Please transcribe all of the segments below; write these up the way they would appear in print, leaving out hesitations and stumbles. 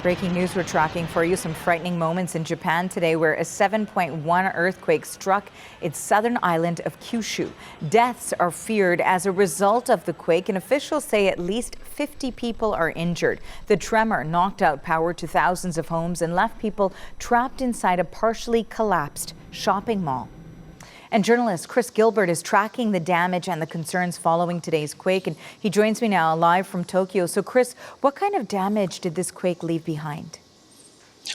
Breaking news we're tracking for you. Some frightening moments in Japan today where a 7.1 earthquake struck its southern island of Kyushu. Deaths are feared as a result of the quake, and officials say at least 50 people are injured. The tremor knocked out power to thousands of homes and left people trapped inside a partially collapsed shopping mall. And journalist Chris Gilbert is tracking the damage and the concerns following today's quake, and he joins me now live from Tokyo. So Chris, what kind of damage did this quake leave behind?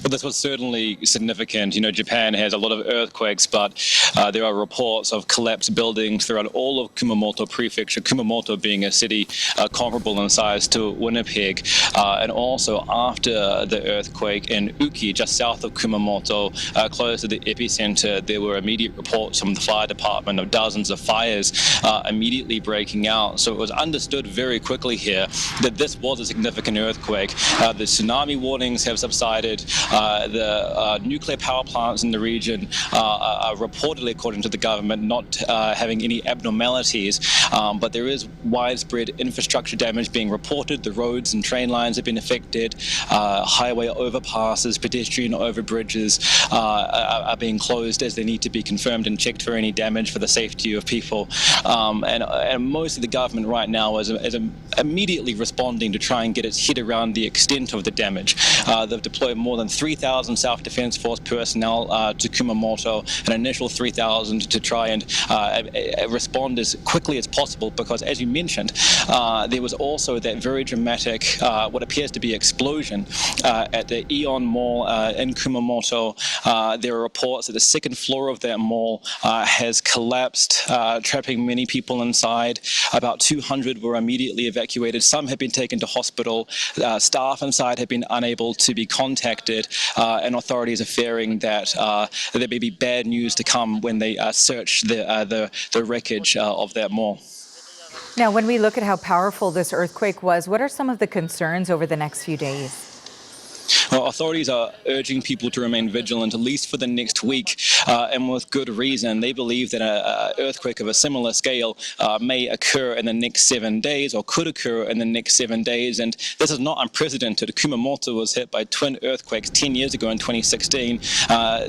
Well, this was certainly significant. You know, Japan has a lot of earthquakes, but there are reports of collapsed buildings throughout all of Kumamoto prefecture, Kumamoto being a city comparable in size to Winnipeg. And also after the earthquake in Uki, just south of Kumamoto, close to the epicenter, there were immediate reports from the fire department of dozens of fires immediately breaking out. So it was understood very quickly here that this was a significant earthquake. The tsunami warnings have subsided. The nuclear power plants in the region are reportedly, according to the government, not having any abnormalities, but there is widespread infrastructure damage being reported. The roads and train lines have been affected. Highway overpasses, pedestrian overbridges are being closed as they need to be confirmed and checked for any damage for the safety of people. And most of the government right now is immediately responding to try and get its head around the extent of the damage. They've deployed more than 3,000 Self-Defense Force personnel to Kumamoto, an initial 3,000 to try and respond as quickly as possible, because as you mentioned, there was also that very dramatic, what appears to be explosion at the Aeon Mall in Kumamoto. There are reports that the second floor of that mall has collapsed, trapping many people inside. About 200 were immediately evacuated. Some have been taken to hospital. Staff inside have been unable to be contacted, and authorities are fearing that there may be bad news to come when they search the wreckage of that mall. Now, when we look at how powerful this earthquake was, what are some of the concerns over the next few days? Well, authorities are urging people to remain vigilant, at least for the next week, and with good reason. They believe that an earthquake of a similar scale may occur in the next 7 days, or could occur in the next 7 days, and this is not unprecedented. Kumamoto was hit by twin earthquakes 10 years ago in 2016.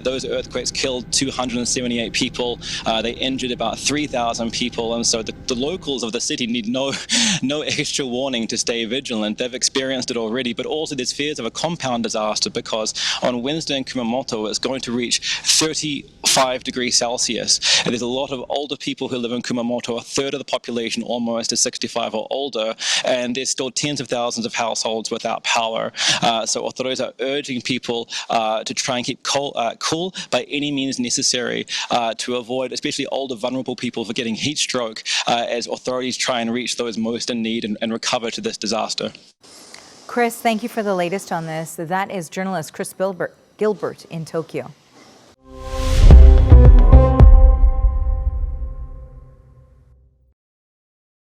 Those earthquakes killed 278 people. They injured about 3,000 people, and so the locals of the city need no extra warning to stay vigilant. They've experienced it already, but also there's fears of a compound disaster, because on Wednesday in Kumamoto it's going to reach 35 degrees Celsius. And there's a lot of older people who live in Kumamoto. A third of the population almost is 65 or older, and there's still tens of thousands of households without power. So authorities are urging people to try and keep cool by any means necessary, to avoid, especially older vulnerable people, for getting heat stroke as authorities try and reach those most in need and recover to this disaster. Chris, thank you for the latest on this. That is journalist Chris Gilbert in Tokyo.